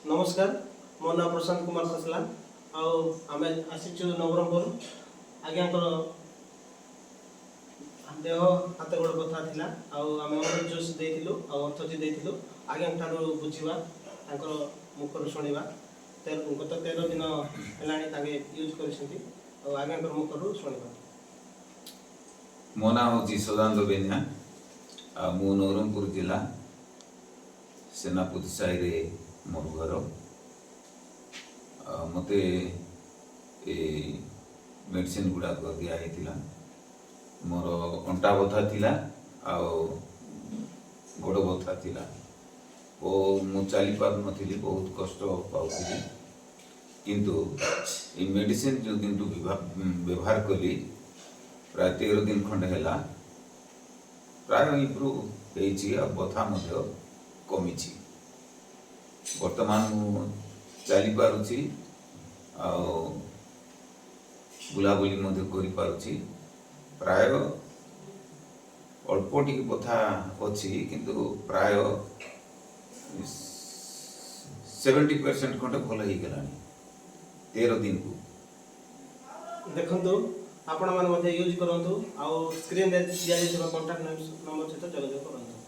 नमस्कार मो ना प्रशांत कुमार खसला आम आसीचु नवरंगपुर आज्ञा देह हाथ गोड़ कथा थिला आम जूस देइथिलु अर्थजी देइथिलु आज्ञा ठारू बुझिबा तांकर मुखर शुणिबा गत 13 दिन हेलाणी तांगे यूज करिसंती आज्ञा मुखर शुणिबा। मो ना हूँ सदानंद बेनिया मु नवरंगपुर जिला सेनापति साई रे मोर घर मते मेडिसिन गुड़ाक दिखाई मोर अंटा बथा थिला गोड़ बथा थिला मु चली पार नथिली बहुत कष्ट पाउथिली किंतु ये मेडिसिन जो दिन व्यवहार कली प्राय 13 दिन खंडे हैला प्राय इम्प्रूव होइछि आ बथा मध्य कमिछि। वर्तमान मु चली पारुछि आ बुलाबुली मध्य करि पारुछि प्राय अल्प टिके बथा अछि किंतु प्राय 70% खंडे भल हो गलानी 13 दिन को देखंतु आपण माने यूज करंतु आ स्क्रीन रे दिया जायଥିବା कांटेक्ट नंबर सहित जोगाजोग करंतु।